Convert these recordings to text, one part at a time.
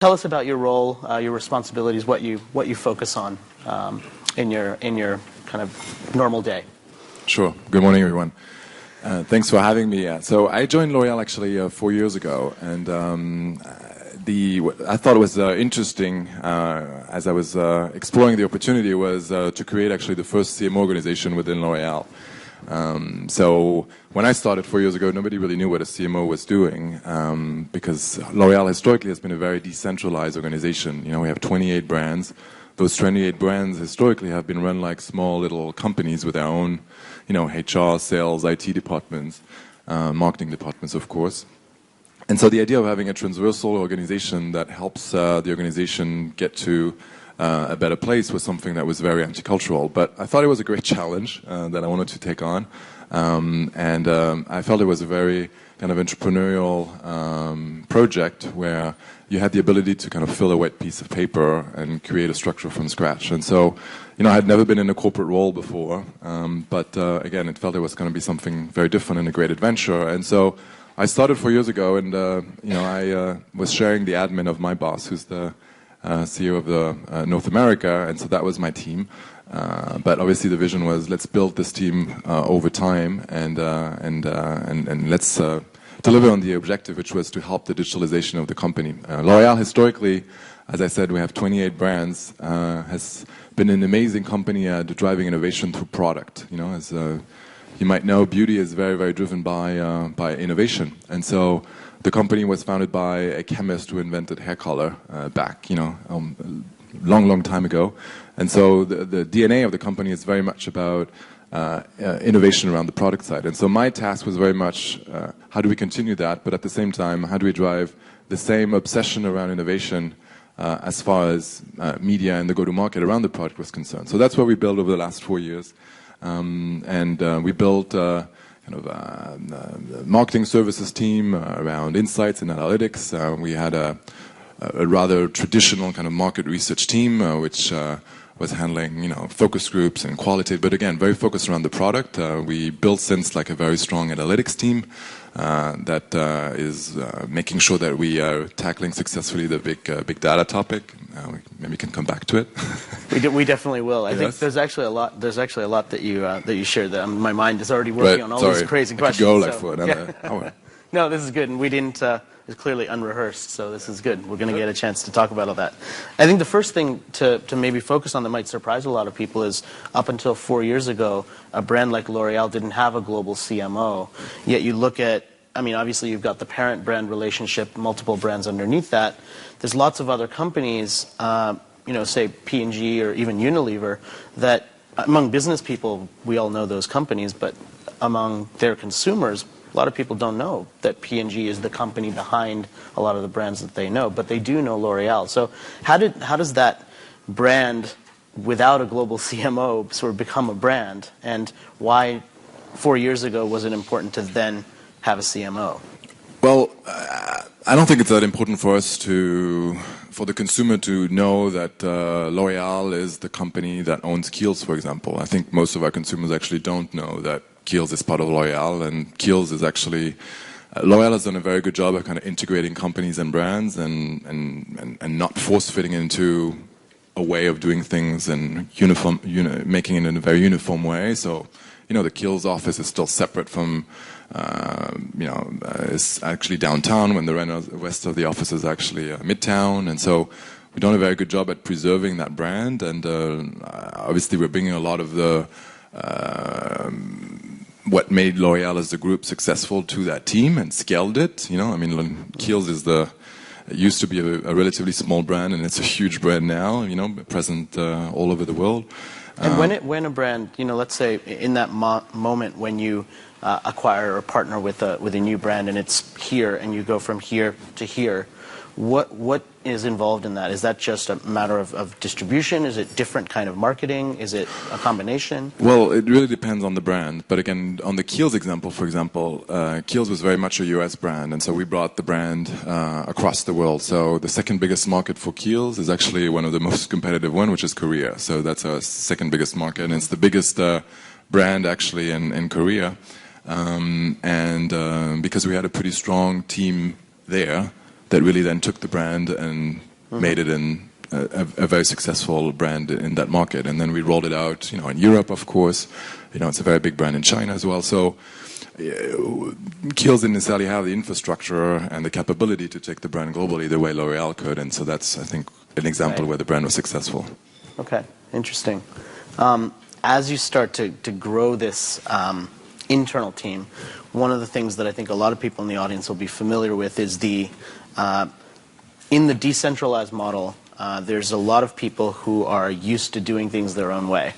Tell us about your role, your responsibilities, what you focus on in your kind of normal day. Sure. Good morning, everyone. Thanks for having me. So I joined L'Oreal actually 4 years ago, and I thought it was interesting as I was exploring the opportunity was to create actually the first CMO organization within L'Oreal. So when I started 4 years ago, nobody really knew what a CMO was doing because L'Oreal historically has been a very decentralized organization. You know, we have 28 brands. Those 28 brands historically have been run like small little companies with their own, you know, HR, sales, IT departments, marketing departments, of course. And so the idea of having a transversal organization that helps the organization get to a better place was something that was very anti-cultural. But I thought it was a great challenge that I wanted to take on. And I felt it was a very kind of entrepreneurial project where you had the ability to kind of fill a wet piece of paper and create a structure from scratch. And so, you know, I had never been in a corporate role before. But again, it felt it was going to be something very different and a great adventure. And so I started 4 years ago, and you know, I was sharing the admin of my boss, who's the CEO of the North America, and so that was my team. But obviously, the vision was let's build this team over time, and let's deliver on the objective, which was to help the digitalization of the company. L'Oreal, historically, as I said, we have 28 brands. Has been an amazing company at driving innovation through product. You know, as you might know, beauty is very, very driven by innovation, and so the company was founded by a chemist who invented hair color back, you know, long time ago. And so the DNA of the company is very much about innovation around the product side. And so my task was very much how do we continue that, but at the same time, how do we drive the same obsession around innovation as far as media and the go-to-market around the product was concerned. So that's what we built over the last 4 years. We built kind of marketing services team around insights and analytics. We had a rather traditional kind of market research team, which was handling, you know, focus groups and qualitative, but again, very focused around the product. We built since like a very strong analytics team that is making sure that we are tackling successfully the big data topic. Maybe we can come back to it. We definitely will. I think there's actually a lot. There's actually a lot that you shared. That my mind is already working on all these crazy questions. I could go like for another hour. No, this is good, and we didn't. It's clearly unrehearsed, so this is good. We're going to get a chance to talk about all that. I think the first thing to maybe focus on that might surprise a lot of people is up until 4 years ago, a brand like L'Oreal didn't have a global CMO. Yet you look at, I mean, obviously you've got the parent brand relationship, multiple brands underneath that. There's lots of other companies, you know, say P&G or even Unilever, that among business people, we all know those companies, but among their consumers, a lot of people don't know that P&G is the company behind a lot of the brands that they know, but they do know L'Oreal. So how does that brand, without a global CMO, sort of become a brand? And why 4 years ago was it important to then have a CMO? Well, I don't think it's that important for us for the consumer to know that L'Oreal is the company that owns Kiehl's, for example. I think most of our consumers actually don't know that Kiehl's is part of L'Oreal, and Kiehl's is actually L'Oreal has done a very good job of kind of integrating companies and brands and not force-fitting into a way of doing things and making it in a very uniform way. So, you know, the Kiehl's office is still separate from, it's actually downtown when the rest of the office is actually midtown. And so we've done a very good job at preserving that brand. And obviously we're bringing a lot of the what made L'Oreal as a group successful to that team and scaled it. You know, I mean, Kiehl's used to be a relatively small brand, and it's a huge brand now. You know, present all over the world. And when a brand, you know, let's say in that moment when you acquire or partner with a new brand, and it's here, and you go from here to here, what is involved in that? Is that just a matter of distribution? Is it different kind of marketing? Is it a combination? Well, it really depends on the brand. But again, on the Kiehl's example, for example, Kiehl's was very much a US brand, and so we brought the brand across the world. So the second biggest market for Kiehl's is actually one of the most competitive one, which is Korea. So that's our second biggest market, and it's the biggest brand actually in Korea. Because we had a pretty strong team there, that really then took the brand and made it in a very successful brand in that market. And then we rolled it out, in Europe, of course. It's a very big brand in China as well. So Kiehl's didn't necessarily have the infrastructure and the capability to take the brand globally the way L'Oreal could. And so that's, I think, an example where the brand was successful. Okay, interesting. As you start to grow this internal team, one of the things that I think a lot of people in the audience will be familiar with is in the decentralized model, there's a lot of people who are used to doing things their own way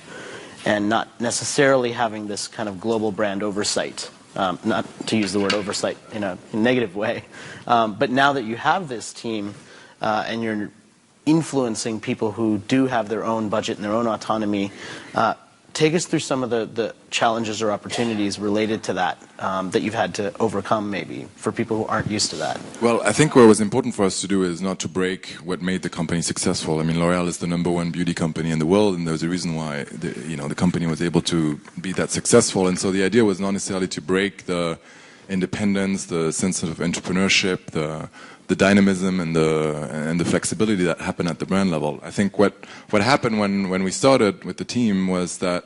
and not necessarily having this kind of global brand oversight. Not to use the word oversight in a negative way. But now that you have this team and you're influencing people who do have their own budget and their own autonomy, take us through some of the challenges or opportunities related to that that you've had to overcome maybe for people who aren't used to that. Well, I think what was important for us to do is not to break what made the company successful. I mean, L'Oreal is the #1 beauty company in the world, and there's a reason why the company was able to be that successful. And so the idea was not necessarily to break the independence, the sense of entrepreneurship, the dynamism and the flexibility that happened at the brand level. I think what happened when we started with the team was that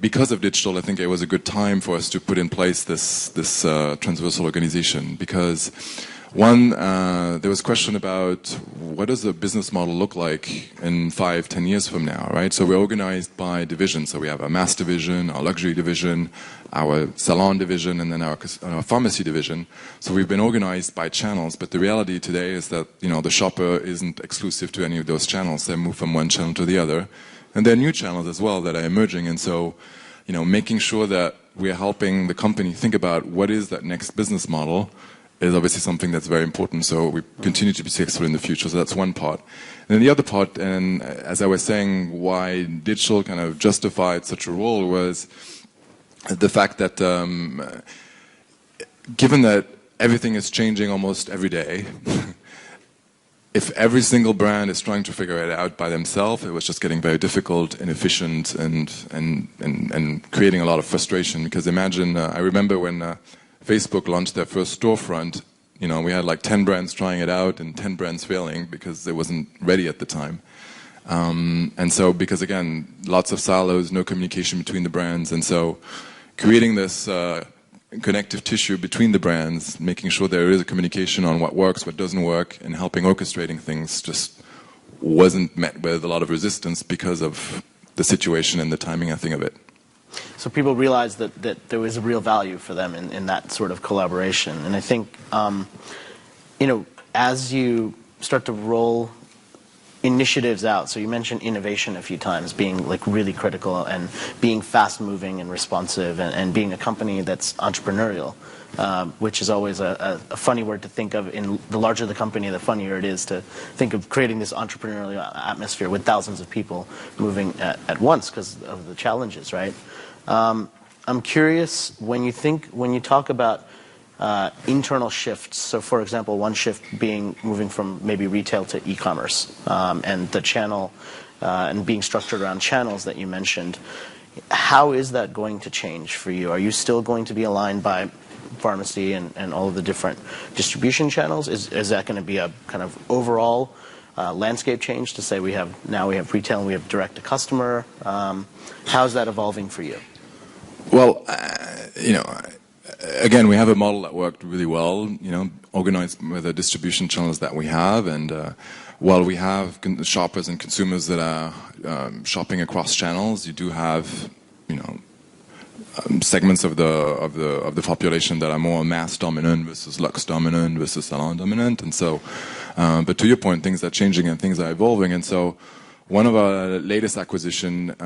because of digital, I think it was a good time for us to put in place this transversal organization. Because one, there was a question about what does the business model look like in 5-10 years from now, right? So we're organized by division. So we have our mass division, our luxury division, our salon division, and then our pharmacy division. So we've been organized by channels. But the reality today is that the shopper isn't exclusive to any of those channels. They move from one channel to the other, and there are new channels as well that are emerging. And so, making sure that we're helping the company think about what is that next business model is obviously something that's very important. So we continue to be successful in the future. So that's one part. And then the other part, and as I was saying, why digital kind of justified such a role was the fact that given that everything is changing almost every day, if every single brand is trying to figure it out by themselves, it was just getting very difficult, inefficient, and creating a lot of frustration. Because imagine, I remember when Facebook launched their first storefront, we had like 10 brands trying it out and 10 brands failing because it wasn't ready at the time. And so, because again, lots of silos, no communication between the brands. And so creating this connective tissue between the brands, making sure there is a communication on what works, what doesn't work, and helping orchestrating things just wasn't met with a lot of resistance because of the situation and the timing, I think, of it. So people realized that there was a real value for them in that sort of collaboration. And I think, as you start to roll initiatives out, so you mentioned innovation a few times, being like really critical and being fast moving and responsive and being a company that's entrepreneurial, which is always a funny word to think of. In the larger the company, the funnier it is to think of creating this entrepreneurial atmosphere with thousands of people moving at once because of the challenges, right? I'm curious, when you talk about internal shifts, so for example, one shift being moving from maybe retail to e-commerce, and the channel and being structured around channels that you mentioned, how is that going to change for you? Are you still going to be aligned by pharmacy and all of the different distribution channels? Is that going to be a kind of overall landscape change to say we have retail and we have direct to customer? How's that evolving for you? Well, again, we have a model that worked really well, organized with the distribution channels that we have. And while we have shoppers and consumers that are shopping across channels, you do have, segments of the population that are more mass dominant versus luxe dominant versus salon dominant. And so, but to your point, things are changing and things are evolving. And so, one of our latest acquisition,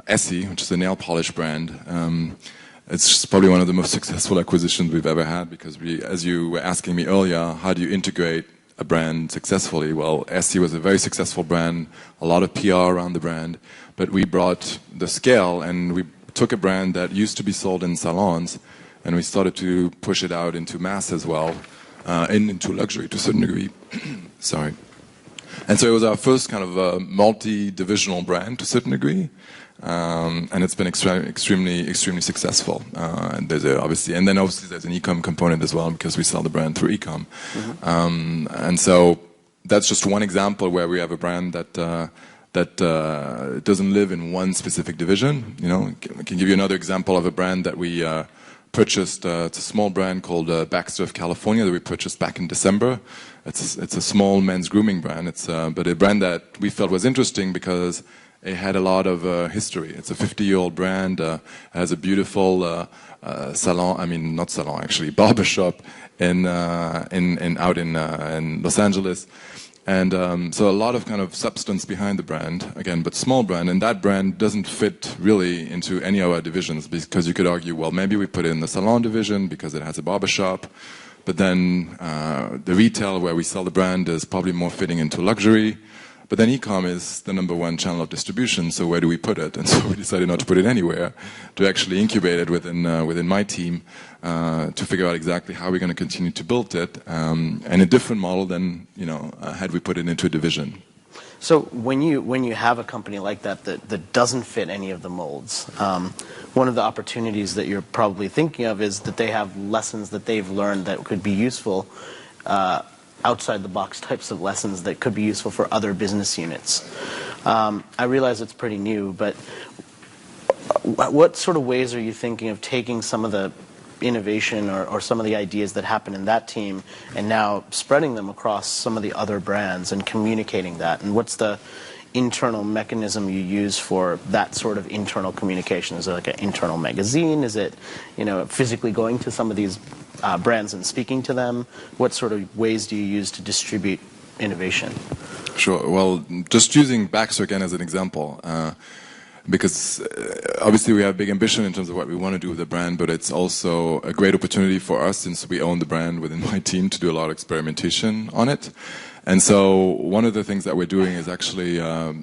Essie, which is a nail polish brand, it's probably one of the most successful acquisitions we've ever had because as you were asking me earlier, how do you integrate a brand successfully? Well, Essie was a very successful brand, a lot of PR around the brand, but we brought the scale and we took a brand that used to be sold in salons and we started to push it out into mass as well, and into luxury to a certain degree. Sorry. And so it was our first kind of multi-divisional brand to a certain degree, and it's been extremely successful. And then obviously there's an e-com component as well because we sell the brand through e-com. Mm-hmm. And so that's just one example where we have a brand that doesn't live in one specific division. I can give you another example of a brand that we purchased. It's a small brand called Baxter of California that we purchased back in December. It's a small men's grooming brand. But a brand that we felt was interesting because it had a lot of history. It's a 50-year-old brand. Has a beautiful salon. I mean, not salon actually, barbershop out in Los Angeles. And so a lot of kind of substance behind the brand, again, but small brand. And that brand doesn't fit really into any of our divisions, because you could argue, well, maybe we put it in the salon division because it has a barbershop. But then the retail where we sell the brand is probably more fitting into luxury. But then e-com is the #1 channel of distribution, so where do we put it? And so we decided not to put it anywhere, to actually incubate it within my team, to figure out exactly how we're going to continue to build it, and a different model than had we put it into a division. So when you have a company like that doesn't fit any of the molds, one of the opportunities that you're probably thinking of is that they have lessons that they've learned that could be useful, outside the box types of lessons that could be useful for other business units. I realize it's pretty new, but what sort of ways are you thinking of taking some of the innovation or some of the ideas that happen in that team and now spreading them across some of the other brands and communicating that? And what's the internal mechanism you use for that sort of internal communication? Is it like an internal magazine? Is it physically going to some of these brands and speaking to them? What sort of ways do you use to distribute innovation? Sure. Well, just using Baxter again as an example, because obviously we have big ambition in terms of what we want to do with the brand, but it's also a great opportunity for us, since we own the brand within my team, to do a lot of experimentation on it. And so one of the things that we're doing is actually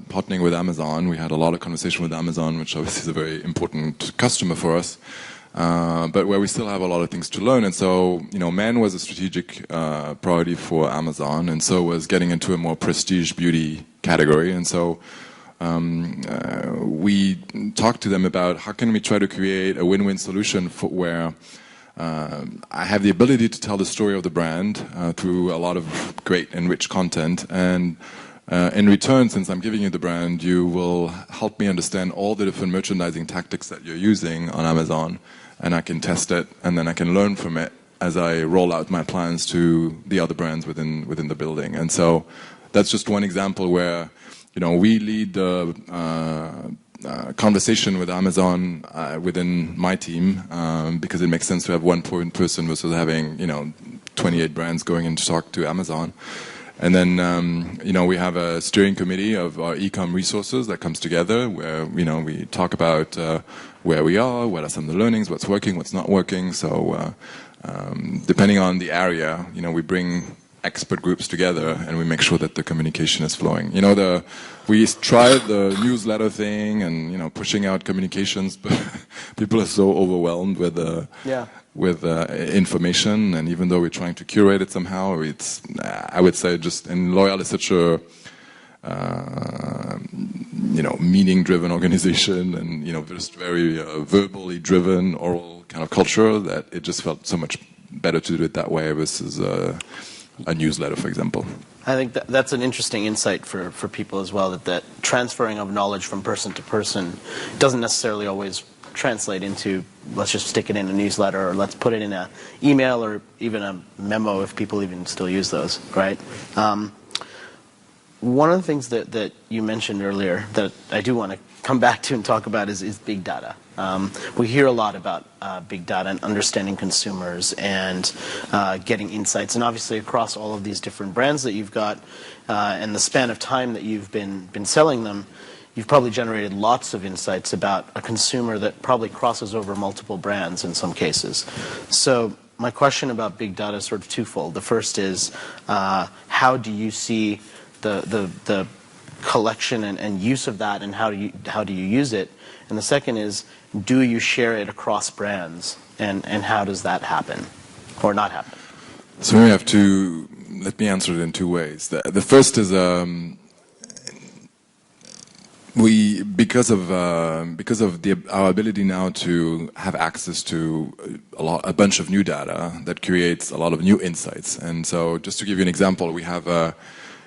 partnering with Amazon. We had a lot of conversation with Amazon, which obviously is a very important customer for us, but where we still have a lot of things to learn. And so, men was a strategic priority for Amazon, and so was getting into a more prestige beauty category. And so we talked to them about how can we try to create a win-win solution where I have the ability to tell the story of the brand through a lot of great and rich content, and in return, since I'm giving you the brand, you will help me understand all the different merchandising tactics that you're using on Amazon, and I can test it, and then I can learn from it as I roll out my plans to the other brands within the building. And so that's just one example where we lead the conversation with Amazon within my team, because it makes sense to have one point person versus having 28 brands going in to talk to Amazon. And then we have a steering committee of our e-com resources that comes together, where we talk about where we are, what are some of the learnings, what's working, what's not working. So depending on the area, we bring expert groups together and we make sure that the communication is flowing. We tried the newsletter thing and pushing out communications, but people are so overwhelmed with information, and even though we're trying to curate it somehow, I would say just in L'Oreal is such a meaning-driven organization, and just very verbally driven, oral kind of culture, that it just felt so much better to do it that way versus a newsletter, for example. I think that's an interesting insight for people as well, that transferring of knowledge from person to person doesn't necessarily always translate into, let's just stick it in a newsletter, or let's put it in an email, or even a memo, if people even still use those, right? One of the things that you mentioned earlier that I do want to come back to and talk about is big data. We hear a lot about big data and understanding consumers and getting insights, and obviously across all of these different brands that you've got and the span of time that you've been selling them, you've probably generated lots of insights about a consumer that probably crosses over multiple brands in some cases. So my question about big data is sort of twofold. The first is, how do you see the collection and use of that, and how do you use it? And the second is, do you share it across brands, and how does that happen or not happen? So let me answer it in two ways. The first is because of our ability now to have access to a bunch of new data that creates a lot of new insights. And so just to give you an example, we have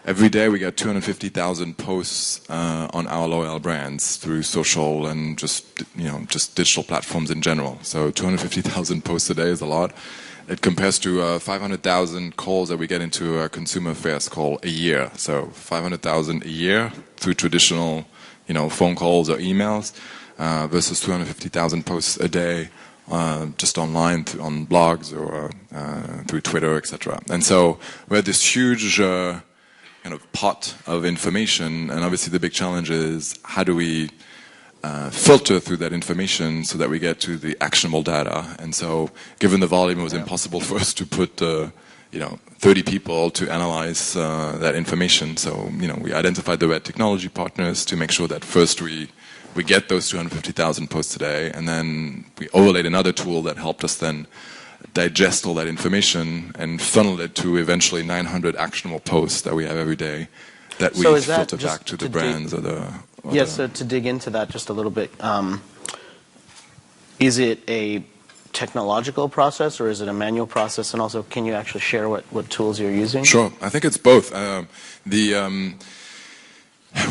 every day we get 250,000 posts on our L'Oreal brands through social and just digital platforms in general. So 250,000 posts a day is a lot. It compares to 500,000 calls that we get into a consumer affairs call a year. So 500,000 a year through traditional, phone calls or emails versus 250,000 posts a day just online on blogs or through Twitter, etc. And so we had this huge kind of pot of information, and obviously the big challenge is how do we filter through that information so that we get to the actionable data. And so given the volume, it was impossible for us to put 30 people to analyze that information. So we identified the right technology partners to make sure that first we get those 250,000 posts a day, and then we overlaid another tool that helped us then digest all that information and funnel it to eventually 900 actionable posts that we have every day that we filter back to the brands or the... So to dig into that just a little bit, is it a technological process or is it a manual process? And also, can you actually share what tools you're using? Sure. I think it's both.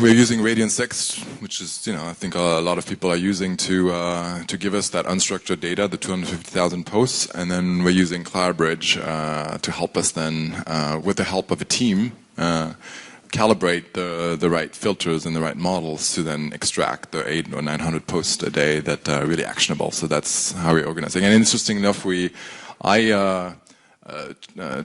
We're using Radiant 6, which is, I think a lot of people are using to give us that unstructured data, the 250,000 posts, and then we're using CloudBridge to help us then, with the help of a team, calibrate the right filters and the right models to then extract the 800 or 900 posts a day that are really actionable. So that's how we're organizing. And interesting enough, I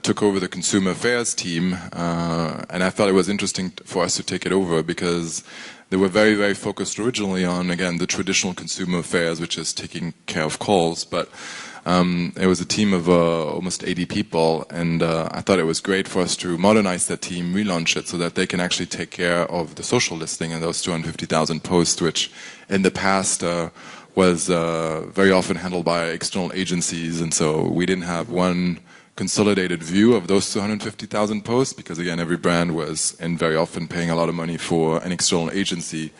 took over the consumer affairs team, and I thought it was interesting for us to take it over because they were very, very focused originally on, again, the traditional consumer affairs, which is taking care of calls, but it was a team of almost 80 people, and I thought it was great for us to modernize that team, relaunch it so that they can actually take care of the social listing and those 250,000 posts, which in the past was very often handled by external agencies, and so we didn't have one consolidated view of those 250,000 posts because, again, every brand was and very often paying a lot of money for an external agency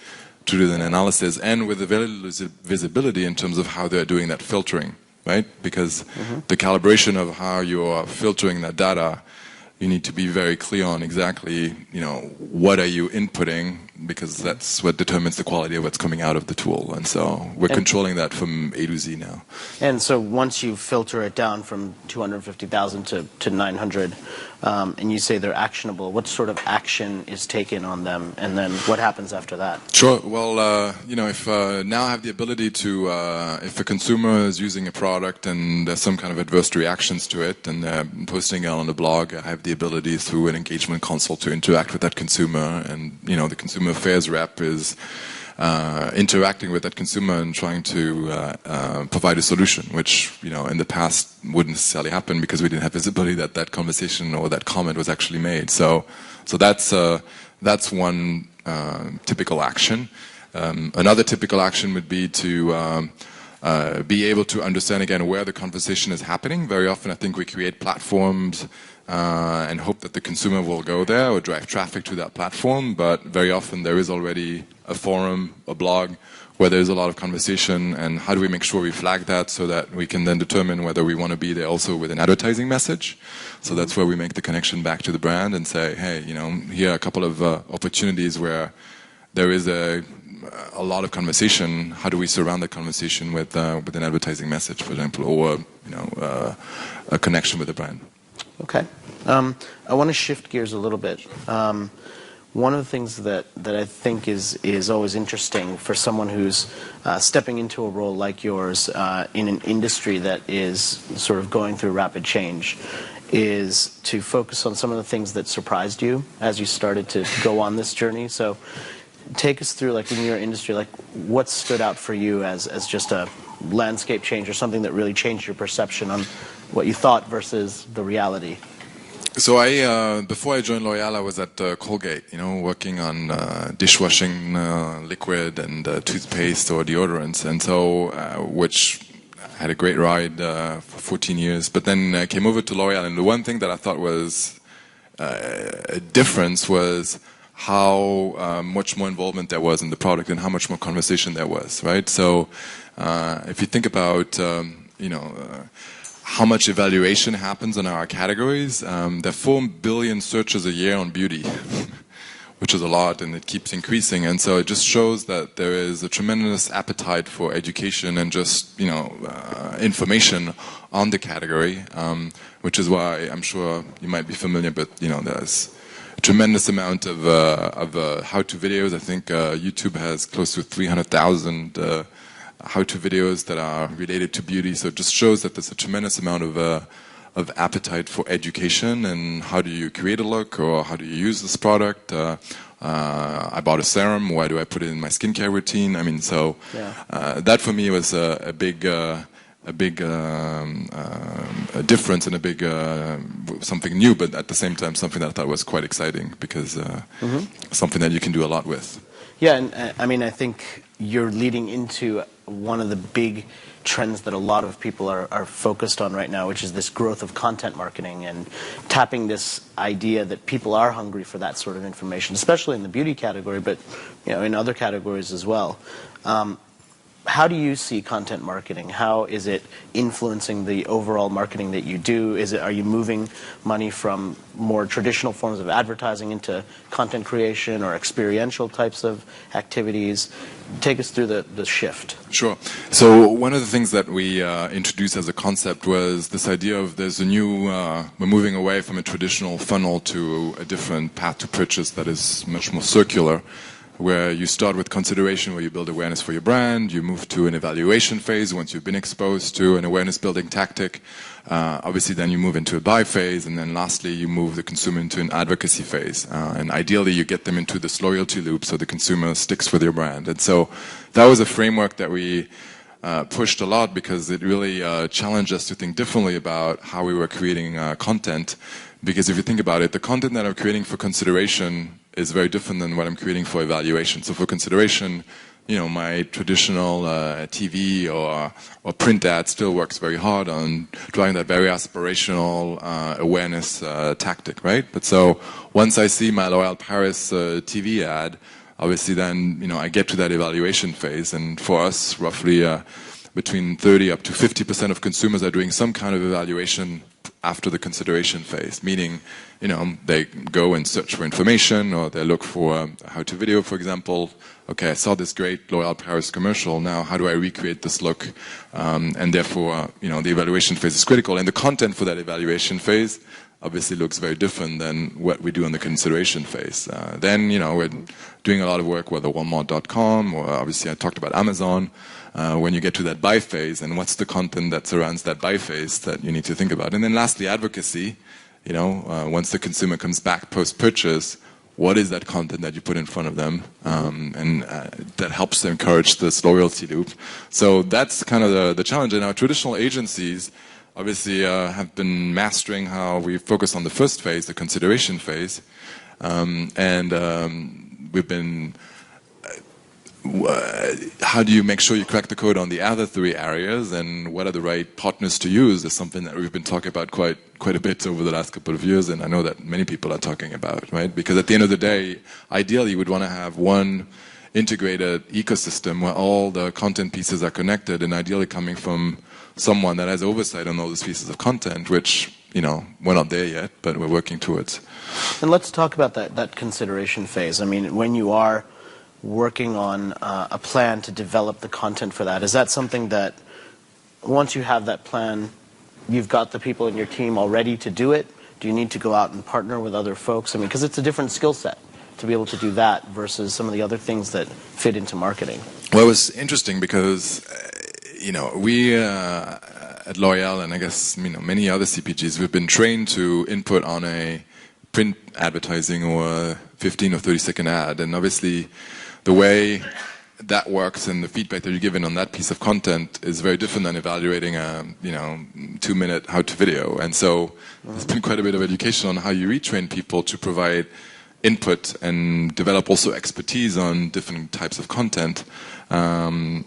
to do an analysis and with the very little visibility in terms of how they're doing that filtering, right? Because the calibration of how you are filtering that data, you need to be very clear on exactly, what are you inputting, because that's what determines the quality of what's coming out of the tool. And so we're controlling that from A to Z now. And so once you filter it down from 250,000 to 900, and you say they're actionable, what sort of action is taken on them, and then what happens after that? Sure. Well, if now I have the ability to, if a consumer is using a product and there's some kind of adverse reactions to it, and they're posting it on the blog, I have the ability through an engagement console to interact with that consumer, and the consumer affairs rep is interacting with that consumer and trying to provide a solution, which in the past wouldn't necessarily happen because we didn't have visibility that that conversation or that comment was actually made. So that's one typical action. Another typical action would be to be able to understand again where the conversation is happening. Very often, I think we create platforms and hope that the consumer will go there or drive traffic to that platform. But very often there is already a forum, a blog, where there's a lot of conversation. And how do we make sure we flag that so that we can then determine whether we want to be there also with an advertising message? So that's where we make the connection back to the brand and say, hey, here are a couple of opportunities where there is a lot of conversation. How do we surround the conversation with an advertising message, for example, or a connection with the brand? Okay. I want to shift gears a little bit. One of the things that I think is always interesting for someone who's stepping into a role like yours in an industry that is sort of going through rapid change is to focus on some of the things that surprised you as you started to go on this journey. So take us through, in your industry, what stood out for you as just a landscape change or something that really changed your perception on what you thought versus the reality? So before I joined L'Oreal, I was at Colgate, working on dishwashing liquid and toothpaste or deodorants, and so which I had a great ride for 14 years. But then I came over to L'Oreal, and the one thing that I thought was a difference was how much more involvement there was in the product and how much more conversation there was, right? So if you think about, how much evaluation happens in our categories. There are 4 billion searches a year on beauty, which is a lot, and it keeps increasing. And so it just shows that there is a tremendous appetite for education and just, information on the category, which is why I'm sure you might be familiar, but, there's a tremendous amount of how-to videos. I think YouTube has close to 300,000 how-to videos that are related to beauty. So it just shows that there's a tremendous amount of appetite for education and how do you create a look or how do you use this product. I bought a serum. Why do I put it in my skincare routine? I mean, so that for me was a big difference and a big something new, but at the same time something that I thought was quite exciting because something that you can do a lot with. Yeah, and I mean, I think you're leading into one of the big trends that a lot of people are focused on right now, which is this growth of content marketing and tapping this idea that people are hungry for that sort of information, especially in the beauty category, but in other categories as well. How do you see content marketing? How is it influencing the overall marketing that you do? Are you moving money from more traditional forms of advertising into content creation or experiential types of activities? Take us through the shift. Sure. So one of the things that we introduced as a concept was this idea of we're moving away from a traditional funnel to a different path to purchase that is much more circular, where you start with consideration, where you build awareness for your brand, you move to an evaluation phase once you've been exposed to an awareness building tactic. Obviously then you move into a buy phase, and then lastly you move the consumer into an advocacy phase. And ideally you get them into this loyalty loop so the consumer sticks with your brand. And so that was a framework that we pushed a lot because it really challenged us to think differently about how we were creating content. Because if you think about it, the content that I'm creating for consideration is very different than what I'm creating for evaluation. So for consideration, my traditional TV or print ad still works very hard on driving that very aspirational awareness tactic, right? But so once I see my L'Oreal Paris TV ad, obviously then I get to that evaluation phase, and for us, roughly between 30 up to 50% of consumers are doing some kind of evaluation after the consideration phase, meaning, they go and search for information or they look for a how-to video, for example. Okay, I saw this great L'Oreal Paris commercial. Now, how do I recreate this look? And therefore, the evaluation phase is critical. And the content for that evaluation phase obviously looks very different than what we do in the consideration phase. Then, we're doing a lot of work with Walmart.com, or obviously I talked about Amazon. When you get to that buy phase, and what's the content that surrounds that buy phase that you need to think about. And then lastly, advocacy. Once the consumer comes back post-purchase, what is that content that you put in front of them? And that helps to encourage this loyalty loop. So that's kind of the challenge. And our traditional agencies obviously have been mastering how we focus on the first phase, the consideration phase. We've been how do you make sure you crack the code on the other three areas, and what are the right partners to use is something that we've been talking about quite a bit over the last couple of years, and I know that many people are talking about, right? Because at the end of the day, ideally, you would want to have one integrated ecosystem where all the content pieces are connected, and ideally coming from someone that has oversight on all those pieces of content, which, we're not there yet, but we're working towards. And let's talk about that consideration phase. I mean, when you are working on a plan to develop the content for that, is that something that once you have that plan, you've got the people in your team all ready to do it? Do you need to go out and partner with other folks? I mean, because it's a different skill set to be able to do that versus some of the other things that fit into marketing. Well, it was interesting because, we at L'Oreal, and I guess many other CPGs, we've been trained to input on a print advertising or a 15 or 30-second ad, and obviously the way that works and the feedback that you're given on that piece of content is very different than evaluating a 2-minute how-to video. And so there's been quite a bit of education on how you retrain people to provide input and develop also expertise on different types of content. And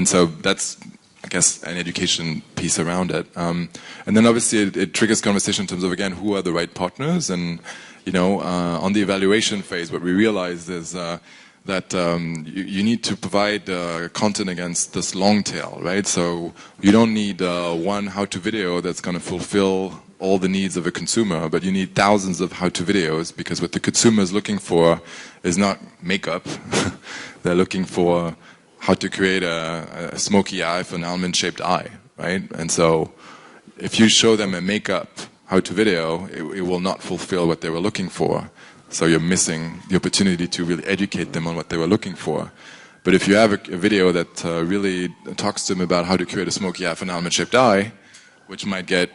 so that's, I guess, an education piece around it. And then obviously it triggers conversation in terms of, again, who are the right partners. And, on the evaluation phase, what we realized is that you need to provide content against this long tail, right? So you don't need one how-to video that's going to fulfill all the needs of a consumer, but you need thousands of how-to videos, because what the consumer is looking for is not makeup. They're looking for how to create a smoky eye for an almond-shaped eye, right? And so if you show them a makeup how-to video, it will not fulfill what they were looking for. So you're missing the opportunity to really educate them on what they were looking for. But if you have a video that really talks to them about how to create a smoky eye for an almond-shaped eye, which might get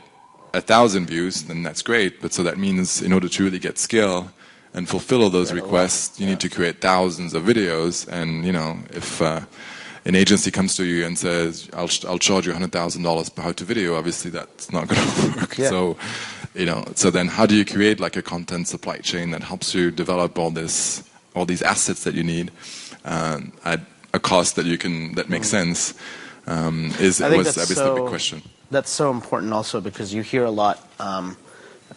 1,000 views, then that's great. But so that means in order to really get scale and fulfill all those requests, you need to create thousands of videos. And if an agency comes to you and says, "I'll charge you $100,000 per how-to video," obviously that's not going to work. Yeah. So then how do you create like a content supply chain that helps you develop all these assets that you need at a cost that makes sense? Was obviously the big question. That's so important also, because you hear a lot,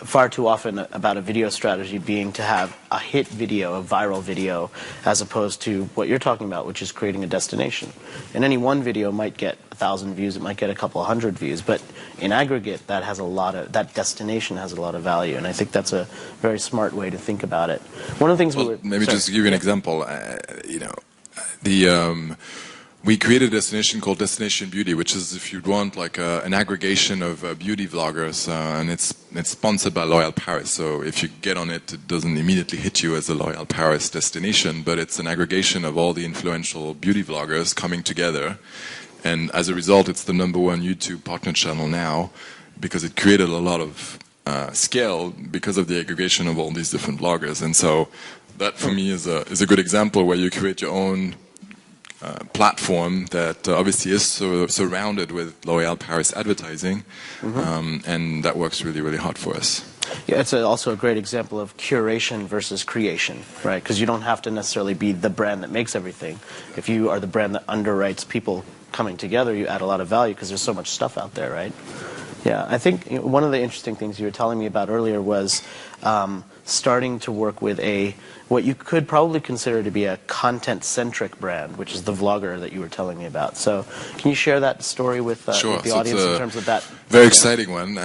far too often, about a video strategy being to have a hit video, a viral video, as opposed to what you're talking about, which is creating a destination. And any one video might get 1,000 views, it might get a couple of hundred views, but in aggregate, that destination has a lot of value, and I think that's a very smart way to think about it. One of the things just to give you an example, we created a destination called Destination Beauty, which is, if you'd want, like an aggregation of beauty vloggers, and it's sponsored by L'Oreal Paris. So if you get on it, it doesn't immediately hit you as a L'Oreal Paris destination, but it's an aggregation of all the influential beauty vloggers coming together. And as a result, it's the #1 YouTube partner channel now, because it created a lot of scale because of the aggregation of all these different vloggers. And so that, for me, is a good example where you create your own platform that obviously is surrounded with L'Oreal Paris advertising, and that works really, really hard for us. Yeah, it's also a great example of curation versus creation, right? Because you don't have to necessarily be the brand that makes everything. If you are the brand that underwrites people coming together, you add a lot of value because there's so much stuff out there, right? Yeah, I think one of the interesting things you were telling me about earlier was starting to work with what you could probably consider to be a content-centric brand, which is the vlogger that you were telling me about. So can you share that story with the audience in terms of that? Very exciting one.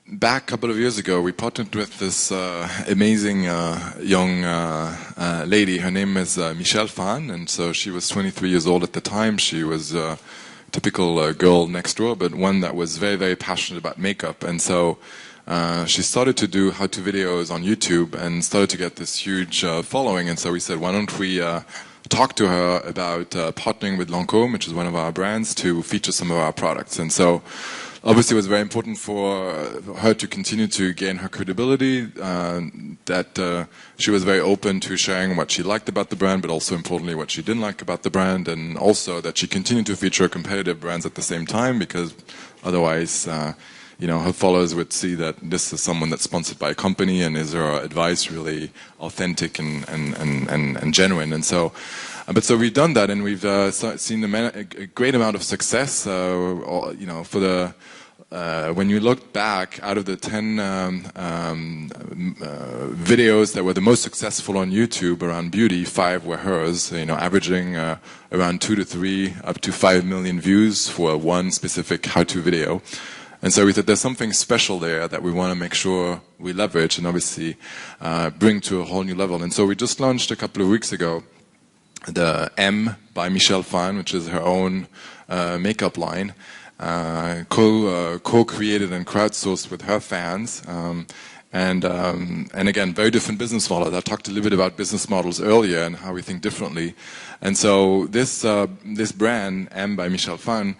Back a couple of years ago, we partnered with this amazing young lady. Her name is Michelle Phan, and so she was 23 years old at the time. She was a typical girl next door, but one that was very, very passionate about makeup. And so she started to do how-to videos on YouTube and started to get this huge following. And so we said, why don't we talk to her about partnering with Lancôme, which is one of our brands, to feature some of our products. And so obviously it was very important for her to continue to gain her credibility, that she was very open to sharing what she liked about the brand, but also importantly what she didn't like about the brand, and also that she continued to feature competitive brands at the same time, because otherwise her followers would see that this is someone that's sponsored by a company, and is her advice really authentic and genuine. And so, so we've done that, and we've seen a great amount of success. For the when you look back, out of the 10 videos that were the most successful on YouTube around beauty, 5 were hers. Averaging around 2 to 3, up to 5 million views for one specific how-to video. And so we thought there's something special there that we want to make sure we leverage and obviously bring to a whole new level. And so we just launched a couple of weeks ago the M by Michelle Phan, which is her own makeup line, co-created and crowdsourced with her fans. And again, very different business models. I talked a little bit about business models earlier and how we think differently. And so this brand, M by Michelle Phan,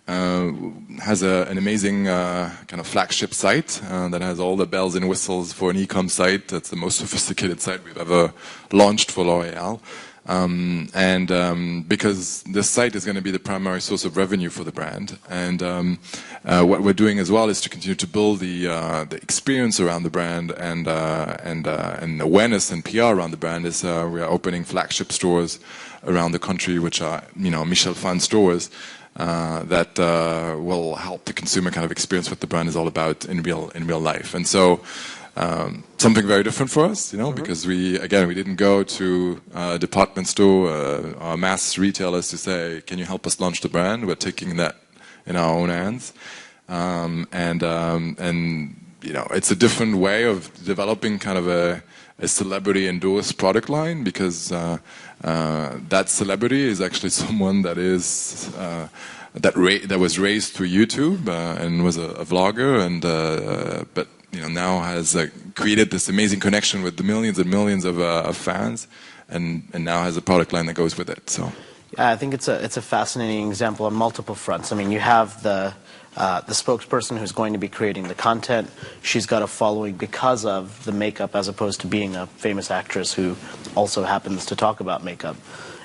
has an amazing kind of flagship site that has all the bells and whistles for an e-com site. That's the most sophisticated site we've ever launched for L'Oreal. Because this site is going to be the primary source of revenue for the brand. And what we're doing as well is to continue to build the experience around the brand and awareness and PR around the brand. We are opening flagship stores around the country, which are Michelle Phan stores. That will help the consumer kind of experience what the brand is all about in real life. And so something very different for us, because we didn't go to a department store or mass retailers to say, can you help us launch the brand? We're taking that in our own hands. It's a different way of developing kind of a celebrity endorsed product line, because that celebrity is actually someone that is that was raised through YouTube and was a vlogger, and but now has created this amazing connection with the millions and millions of fans, and now has a product line that goes with it. So yeah, I think it's a fascinating example on multiple fronts. I mean, you have the spokesperson who's going to be creating the content. She's got a following because of the makeup, as opposed to being a famous actress who also happens to talk about makeup.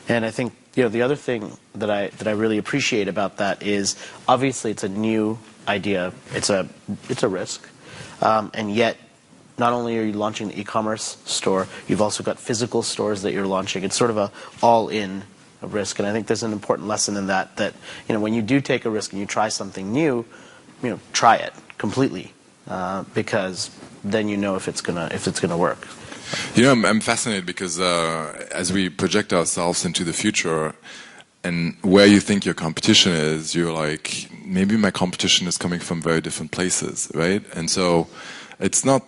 And I think the other thing that I really appreciate about that is, obviously it's a new idea. It's a risk, and yet not only are you launching the e-commerce store, you've also got physical stores that you're launching. It's sort of a all-in risk, and I think there's an important lesson in that when you do take a risk and you try something new, try it completely, because then if it's gonna work. I'm fascinated because as we project ourselves into the future and where you think your competition is, you're like, maybe my competition is coming from very different places, right? And so it's not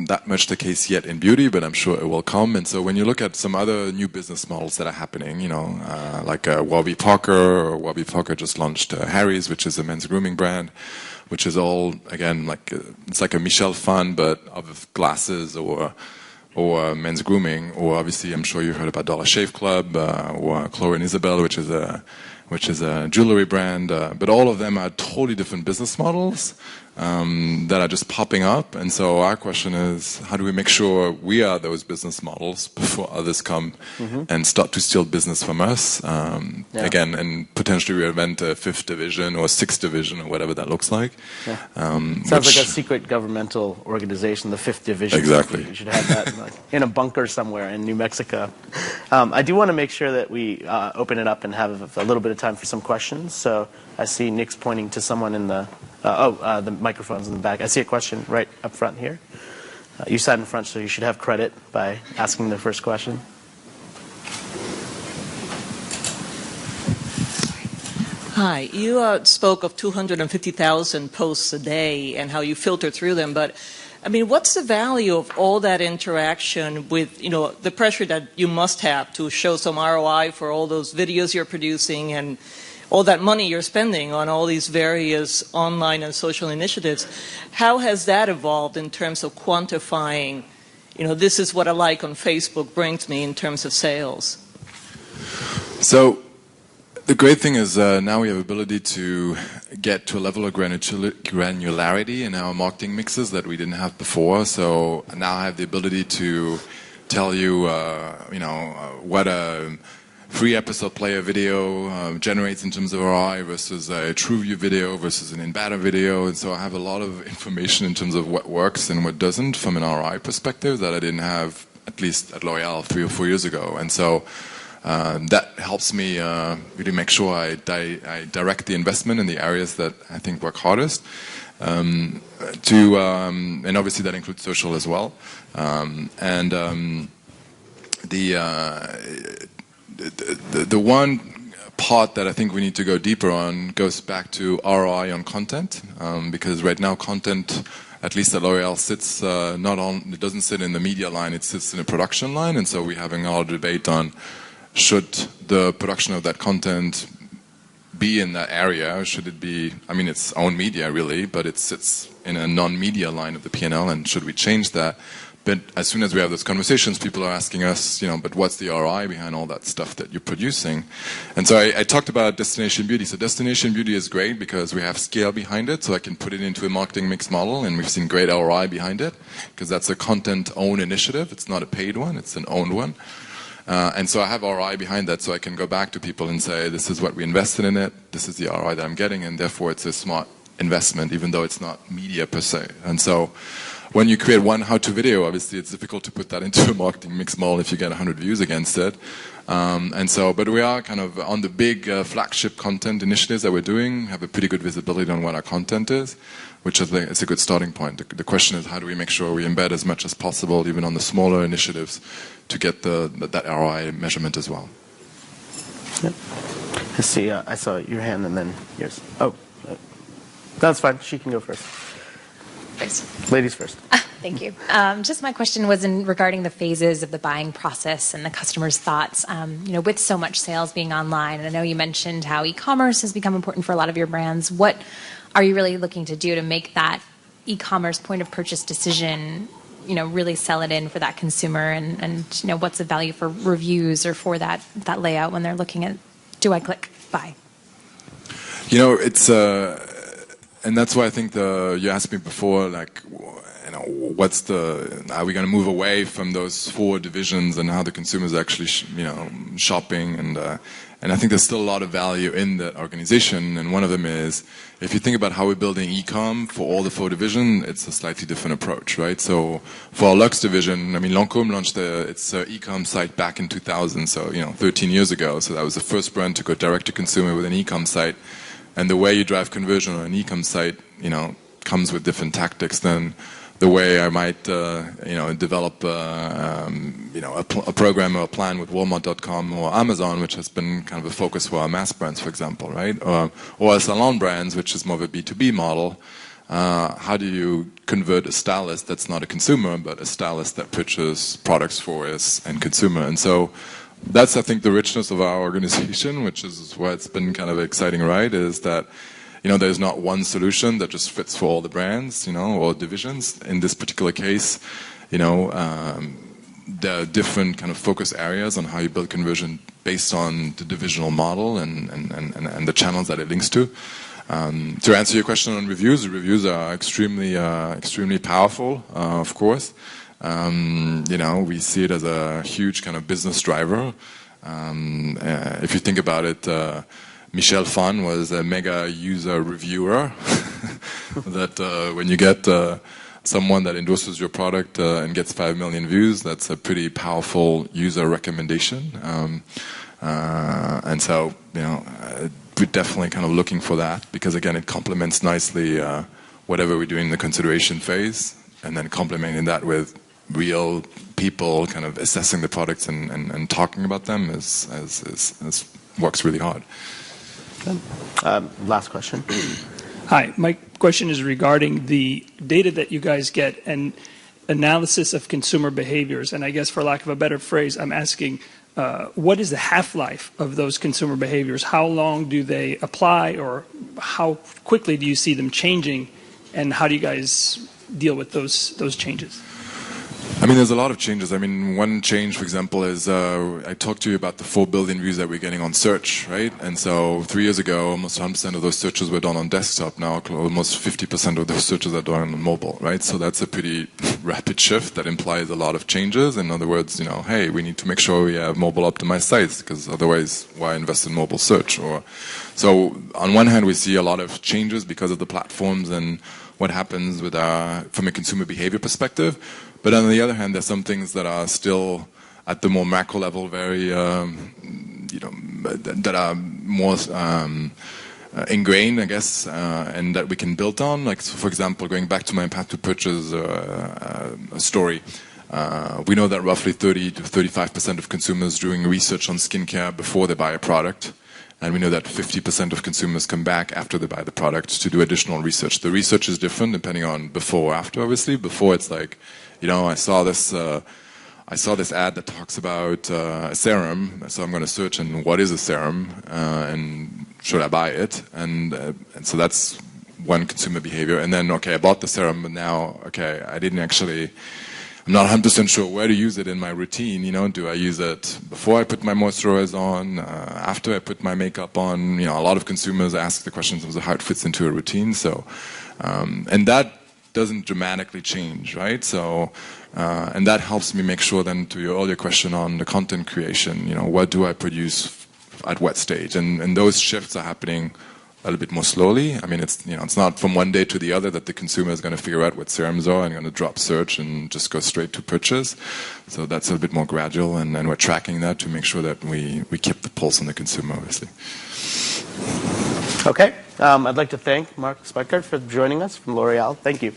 that much the case yet in beauty, but I'm sure it will come. And so when you look at some other new business models that are happening, like Warby Parker just launched Harry's, which is a men's grooming brand, which is all, again, it's like a Michel Fun, but of glasses or men's grooming. Or obviously, I'm sure you've heard about Dollar Shave Club, or Chloe and Isabel, which is a jewelry brand. But all of them are totally different business models that are just popping up. And so our question is, how do we make sure we are those business models before others come and start to steal business from us? Again, and potentially reinvent a fifth division or sixth division or whatever that looks like. Yeah. Sounds like a secret governmental organization, the fifth division. Exactly. You should have that in a bunker somewhere in New Mexico. I do want to make sure that we open it up and have a little bit of time for some questions. So I see Nick's pointing to someone in the microphone's in the back. I see a question right up front here. You sat in front, so you should have credit by asking the first question. Hi. You spoke of 250,000 posts a day and how you filter through them, but I mean, what's the value of all that interaction with, the pressure that you must have to show some ROI for all those videos you're producing and all that money you're spending on all these various online and social initiatives? How has that evolved in terms of quantifying, this is what a like on Facebook brings me in terms of sales? So the great thing is now we have ability to get to a level of granularity in our marketing mixes that we didn't have before. So now I have the ability to tell you, what a free episode player video generates in terms of ROI versus a TrueView video versus an in-banner video. And so I have a lot of information in terms of what works and what doesn't from an ROI perspective that I didn't have, at least at L'Oreal 3 or 4 years ago. And so that helps me really make sure I direct the investment in the areas that I think work hardest. And obviously that includes social as well. The one part that I think we need to go deeper on goes back to ROI on content, because right now content, at least at L'Oreal, sits it doesn't sit in the media line, it sits in a production line, and so we're having a lot of debate on should the production of that content be in that area, should it be, it's own media really, but it sits in a non-media line of the P&L, and should we change that? But as soon as we have those conversations, people are asking us, but what's the ROI behind all that stuff that you're producing? And so I talked about destination beauty. So destination beauty is great because we have scale behind it, so I can put it into a marketing mix model, and we've seen great ROI behind it, because that's a content-owned initiative. It's not a paid one, it's an owned one. And so I have ROI behind that, so I can go back to people and say, this is what we invested in it, this is the ROI that I'm getting, and therefore it's a smart investment, even though it's not media per se. And so when you create one how-to video, obviously it's difficult to put that into a marketing mix model if you get 100 views against it. But we are kind of on the big flagship content initiatives that we're doing, have a pretty good visibility on what our content is, which I think is a good starting point. The question is, how do we make sure we embed as much as possible, even on the smaller initiatives, to get that ROI measurement as well. Yep. I see. I saw your hand and then yours. Oh, that's fine. She can go first. Thanks. Ladies first. Thank you. Just my question was regarding the phases of the buying process and the customer's thoughts. With so much sales being online, and I know you mentioned how e-commerce has become important for a lot of your brands. What are you really looking to do to make that e-commerce point of purchase decision, really sell it in for that consumer, and what's the value for reviews or for that layout when they're looking at, do I click buy? It's and that's why I think you asked me before, like, are we going to move away from those 4 divisions and how the consumer is actually, shopping, and I think there's still a lot of value in that organization. And one of them is, if you think about how we're building e-com for all the 4 divisions, it's a slightly different approach, right? So for our Luxe division, Lancôme launched its e-com site back in 2000, so 13 years ago. So that was the first brand to go direct to consumer with an e-com site. And the way you drive conversion on an e-com site, comes with different tactics than the way I might, develop, a program or a plan with Walmart.com or Amazon, which has been kind of a focus for our mass brands, for example, right? Or our salon brands, which is more of a B2B model. How do you convert a stylist that's not a consumer, but a stylist that purchases products for his end consumer? And so that's, I think, the richness of our organization, which is why it's been kind of an exciting ride, is that there's not one solution that just fits for all the brands, or divisions. In this particular case, there are different kind of focus areas on how you build conversion based on the divisional model and the channels that it links to. To answer your question on reviews, the reviews are extremely powerful, of course. We see it as a huge kind of business driver. If you think about it, Michel Fan was a mega user reviewer. That when you get someone that endorses your product and gets 5 million views, that's a pretty powerful user recommendation. And so, we're definitely kind of looking for that, because again, it complements nicely whatever we're doing in the consideration phase, and then complementing that with real people kind of assessing the products and talking about them works really hard. Last question. Hi, my question is regarding the data that you guys get and analysis of consumer behaviors. And I guess, for lack of a better phrase, I'm asking, what is the half-life of those consumer behaviors? How long do they apply, or how quickly do you see them changing, and how do you guys deal with those changes? There's a lot of changes. One change, for example, is I talked to you about the 4 billion views that we're getting on search, right? And so 3 years ago, almost 100% of those searches were done on desktop. Now, almost 50% of those searches are done on mobile, right? So that's a pretty rapid shift that implies a lot of changes. In other words, hey, we need to make sure we have mobile optimized sites, because otherwise, why invest in mobile search? So on one hand, we see a lot of changes because of the platforms and what happens with from a consumer behavior perspective. But on the other hand, there's some things that are still at the more macro level, very, that are more ingrained, I guess, and that we can build on. Like, so for example, going back to my impact to purchase story, we know that roughly 30 to 35% of consumers doing research on skincare before they buy a product. And we know that 50% of consumers come back after they buy the product to do additional research. The research is different depending on before or after, obviously. Before, it's like, I saw this ad that talks about a serum, so I'm going to search and what is a serum, and should I buy it? And so that's one consumer behavior. And then, okay, I bought the serum, but now, okay, I'm not 100% sure where to use it in my routine. Do I use it before I put my moisturizer on, after I put my makeup on? A lot of consumers ask the question in terms of how it fits into a routine. So, and that doesn't dramatically change, right? So, and that helps me make sure then, to your earlier question on the content creation, what do I produce at what stage? And those shifts are happening a little bit more slowly. I mean, it's not from one day to the other that the consumer is going to figure out what serums are and going to drop search and just go straight to purchase. So that's a little bit more gradual, and we're tracking that to make sure that we keep the pulse on the consumer, obviously. Okay. I'd like to thank Marc Speichert for joining us from L'Oreal. Thank you.